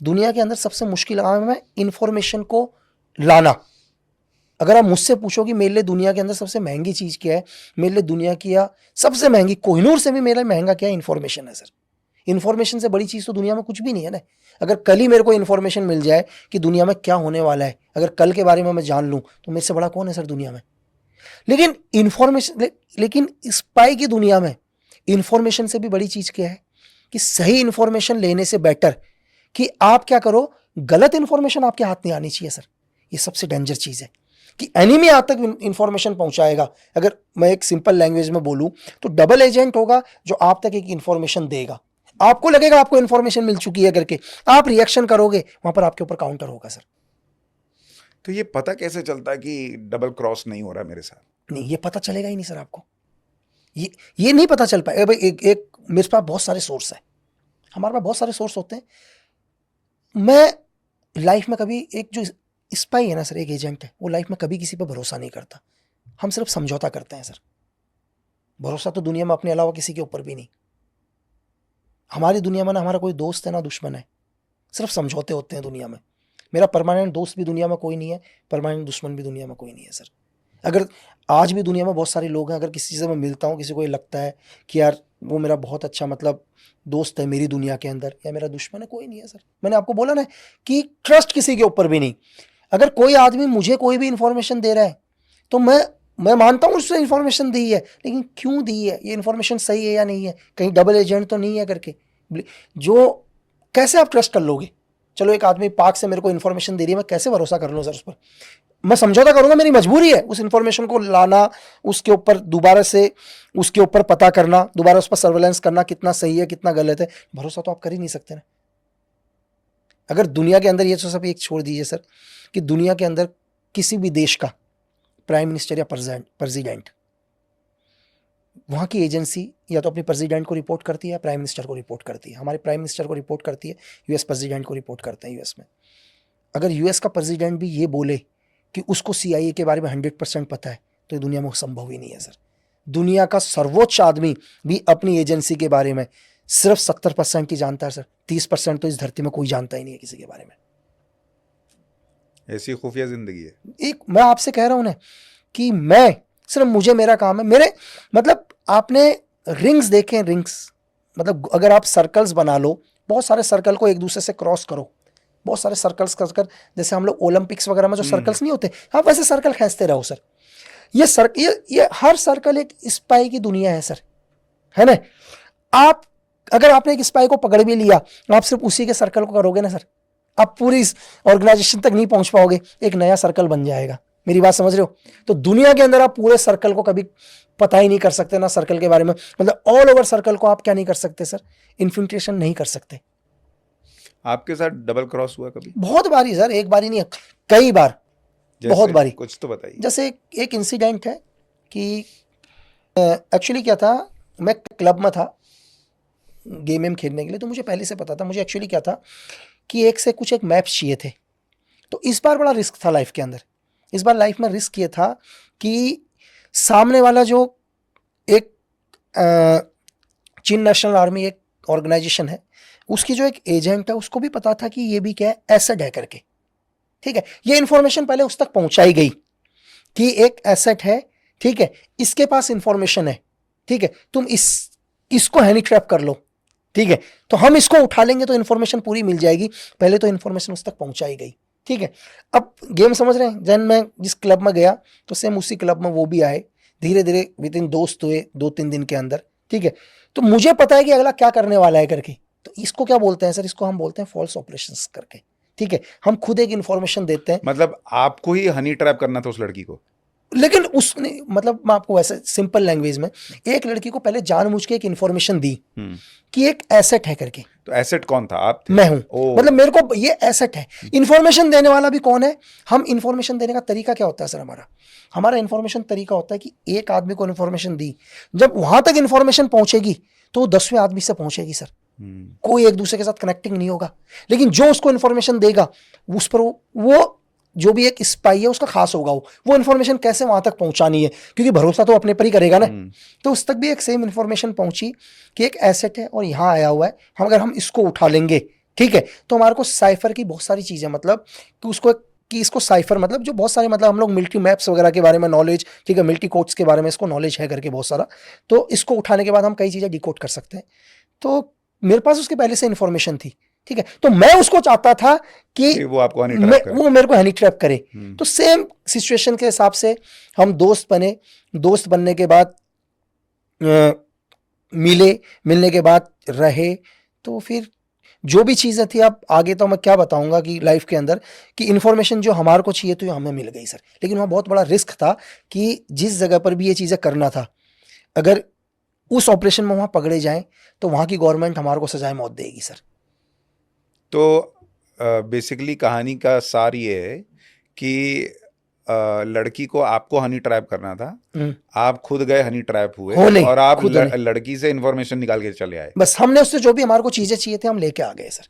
दुनिया के अंदर सबसे मुश्किल काम है इंफॉर्मेशन को लाना। अगर आप मुझसे पूछो कि मेरे लिए दुनिया के अंदर सबसे महंगी चीज क्या है, मेरे लिए दुनिया की या सबसे महंगी, कोहिनूर से भी मेरा महंगा क्या है, इंफॉर्मेशन है सर। इंफॉर्मेशन से बड़ी चीज तो दुनिया में कुछ भी नहीं है ना। अगर कल ही मेरे को इंफॉर्मेशन मिल जाए कि दुनिया में क्या होने वाला है, अगर कल के बारे में मैं जान लूं, तो मेरे से बड़ा कौन है सर दुनिया में। लेकिन इंफॉर्मेशन, लेकिन स्पाई की दुनिया में इंफॉर्मेशन से भी बड़ी चीज क्या है कि सही इंफॉर्मेशन लेने से बेटर कि आप क्या करो, गलत इंफॉर्मेशन आपके हाथ नहीं आनी चाहिए सर। ये सबसे डेंजर चीज है कि एनिमी आप तक इंफॉर्मेशन पहुंचाएगा। अगर मैं एक सिंपल लैंग्वेज में बोलूं तो डबल एजेंट होगा जो आप तक एक इंफॉर्मेशन देगा। आपको लगेगा आपको इंफॉर्मेशन मिल चुकी है करके, आप रिएक्शन करोगे, वहां पर आपके ऊपर काउंटर होगा सर। तो ये पता कैसे चलता है कि डबल क्रॉस नहीं हो रहा मेरे साथ? नहीं, ये पता चलेगा ही नहीं सर आपको। ये नहीं पता चल पाएगा भाई। एक मेरे पास बहुत सारे सोर्स है, हमारे पास बहुत सारे सोर्स होते हैं। मैं लाइफ में कभी, एक जो स्पाई है ना सर, एक एजेंट है, वो लाइफ में कभी किसी पर भरोसा नहीं करता। हम सिर्फ समझौता करते हैं सर। भरोसा तो दुनिया में अपने अलावा किसी के ऊपर भी नहीं। हमारी दुनिया में ना हमारा कोई दोस्त है ना दुश्मन है, सिर्फ समझौते होते हैं दुनिया में। मेरा परमानेंट दोस्त भी दुनिया में कोई नहीं है, परमानेंट दुश्मन भी दुनिया में कोई नहीं है सर। अगर आज भी दुनिया में बहुत सारे लोग हैं, अगर किसी से मैं मिलता हूँ, किसी को ये लगता है कि यार वो मेरा बहुत अच्छा मतलब दोस्त है मेरी दुनिया के अंदर, या मेरा दुश्मन है, कोई नहीं है सर। मैंने आपको बोला ना कि ट्रस्ट किसी के ऊपर भी नहीं। अगर कोई आदमी मुझे कोई भी इंफॉर्मेशन दे रहा है तो मैं मानता हूँ उसने इंफॉर्मेशन दी है, लेकिन क्यों दी है, ये इंफॉर्मेशन सही है या नहीं है, कहीं डबल एजेंट तो नहीं है करके। जो कैसे आप ट्रस्ट कर लोगे? चलो एक आदमी पाक से मेरे को इंफॉर्मेशन दे रही है, मैं कैसे भरोसा कर लूँ सर उस पर? मैं समझौता करूंगा, मेरी मजबूरी है उस इंफॉर्मेशन को लाना, उसके ऊपर दोबारा से उसके ऊपर पता करना, दोबारा उस पर सर्वेलेंस करना, कितना सही है कितना गलत है। भरोसा तो आप कर ही नहीं सकते ना। अगर दुनिया के अंदर, ये तो सब एक छोड़ दीजिए सर, कि दुनिया के अंदर किसी भी देश का प्राइम मिनिस्टर या प्रेसिडेंट, वहाँ की एजेंसी या तो अपनी प्रेसिडेंट को रिपोर्ट करती है या प्राइम मिनिस्टर को रिपोर्ट करती है। हमारे प्राइम मिनिस्टर को रिपोर्ट करती है, यूएस प्रेसिडेंट को रिपोर्ट करते हैं यूएस में। अगर यूएस का प्रेसिडेंट भी ये बोले कि उसको सीआईए के बारे में 100% पता है, तो ये दुनिया में संभव ही नहीं है सर। दुनिया का सर्वोच्च आदमी भी अपनी एजेंसी के बारे में सिर्फ 70% ही जानता है सर। 30% तो इस धरती में कोई जानता ही नहीं है किसी के बारे में। ऐसी खुफिया जिंदगी है। एक मैं आपसे कह रहा हूं ना कि मैं सिर्फ, मुझे मेरा काम है, मेरे मतलब आपने रिंग्स देखे, रिंग्स मतलब अगर आप सर्कल्स बना लो, बहुत सारे सर्कल को एक दूसरे से क्रॉस करो, बहुत सारे सर्कल्स कर, जैसे हम लोग ओलंपिक्स वगैरह में जो सर्कल्स नहीं होते, आप वैसे सर्कल खींचते रहो सर। ये हर सर्कल एक स्पाई की दुनिया है सर, है ना। आप अगर आपने एक स्पाई को पकड़ भी लिया, आप सिर्फ उसी के सर्कल को करोगे ना सर, आप पूरी इस ऑर्गेनाइजेशन तक नहीं पहुंच पाओगे, एक नया सर्कल बन जाएगा। मेरी बात समझ रहे हो? तो दुनिया के अंदर आप पूरे सर्कल को कभी पता ही नहीं कर सकते ना, सर्कल के बारे में, मतलब ऑल ओवर सर्कल को आप क्या नहीं कर सकते सर, इन्फिल्ट्रेशन नहीं कर सकते। आपके साथ डबल क्रॉस हुआ कभी? बहुत बारी सर, एक बारी नहीं, कई बार, बहुत बारी। कुछ तो बताइए। जैसे एक इंसिडेंट है कि एक्चुअली क्या था, मैं क्लब में था गेम खेलने के लिए, तो मुझे पहले से पता था, मुझे एक्चुअली क्या था कि एक से कुछ एक मैप्स चाहिए थे। तो इस बार बड़ा रिस्क था लाइफ के अंदर। इस बार लाइफ में रिस्क ये था कि सामने वाला जो एक चीन नेशनल आर्मी एक ऑर्गेनाइजेशन है, उसकी जो एक एजेंट है, उसको भी पता था कि ये भी क्या है, एसेट है करके। ठीक है, ये इंफॉर्मेशन पहले उस तक पहुंचाई गई कि एक एसेट है, ठीक है, इसके पास इंफॉर्मेशन है, ठीक है, तुम इसको हैनी ट्रैप कर लो, ठीक है, तो हम इसको उठा लेंगे तो इंफॉर्मेशन पूरी मिल जाएगी। पहले तो इंफॉर्मेशन उस तक पहुंचाई गई, ठीक है। अब गेम समझ रहे हैं, जन मैं जिस क्लब में गया तो सेम उसी क्लब में वो भी आए, धीरे धीरे विद इन दोस्त हुए 2-3 दिन के अंदर, ठीक है। तो मुझे पता है कि अगला क्या करने वाला है करके। तो इसको क्या बोलते हैं सर, इसको हम बोलते हैं फॉल्स ऑपरेशंस करके, ठीक है। हम खुद एक इंफॉर्मेशन देते हैं, मतलब आपको ही हनी ट्रैप करना था उस लड़की को? लेकिन उसने, मतलब मैं आपको वैसे सिंपल लैंग्वेज में, एक लड़की को पहले जानबूझ के एक इंफॉर्मेशन दी कि एक एसेट है करके। तो एसेट कौन था? आप थे? मैं हूं, मतलब मेरे को ये एसेट है। इंफॉर्मेशन देने वाला भी कौन है? हम इंफॉर्मेशन देने का तरीका क्या होता है सर, हमारा इंफॉर्मेशन तरीका होता है कि एक आदमी को इंफॉर्मेशन दी, जब वहां तक इंफॉर्मेशन पहुंचेगी तो 10वें आदमी से पहुंचेगी सर। कोई एक दूसरे के साथ कनेक्टिंग नहीं होगा, लेकिन जो उसको इंफॉर्मेशन देगा उस पर वो जो भी एक स्पाई है उसका खास होगा, वो इंफॉर्मेशन कैसे वहां तक पहुंचानी है, क्योंकि भरोसा तो अपने पर ही करेगा ना। तो उस तक भी एक सेम इंफॉर्मेशन पहुंची कि एक एसेट है और यहां आया हुआ है, हम अगर हम इसको उठा लेंगे ठीक है, तो हमारे को साइफर की बहुत सारी चीजें, मतलब कि इसको साइफर मतलब जो बहुत सारे, मतलब हम लोग मिलिट्री मैप्स वगैरह के बारे में नॉलेज, ठीक है, मिलिट्री कोड्स के बारे में इसको नॉलेज है करके बहुत सारा, तो इसको उठाने के बाद हम कई चीजें डिकोड कर सकते हैं। तो मेरे पास उसके पहले से इंफॉर्मेशन थी, ठीक है, तो मैं उसको चाहता था कि वो आपको हनी ट्रैप करे। वो मेरे को हनी ट्रैप करे। तो सेम सिचुएशन के हिसाब से हम दोस्त बने, दोस्त बनने के बाद मिलने के बाद रहे, तो फिर जो भी चीज़ें थी, अब आगे तो मैं क्या बताऊंगा कि लाइफ के अंदर कि इन्फॉर्मेशन जो हमारे को चाहिए तो हमें मिल गई सर, लेकिन वहाँ बहुत बड़ा रिस्क था कि जिस जगह पर भी ये चीज़ें करना था, अगर उस ऑपरेशन में वहाँ पकड़े जाएं तो वहाँ की गवर्नमेंट हमारे को सजाए मौत देगी सर। तो बेसिकली कहानी का सार ये है कि लड़की को आपको हनी ट्रैप करना था, आप खुद गए हनी ट्रैप हुए और आप लड़की से इंफॉर्मेशन निकाल के चले आए। बस हमने उससे जो भी हमारे को चीजें चाहिए थे हम लेके आ गए सर।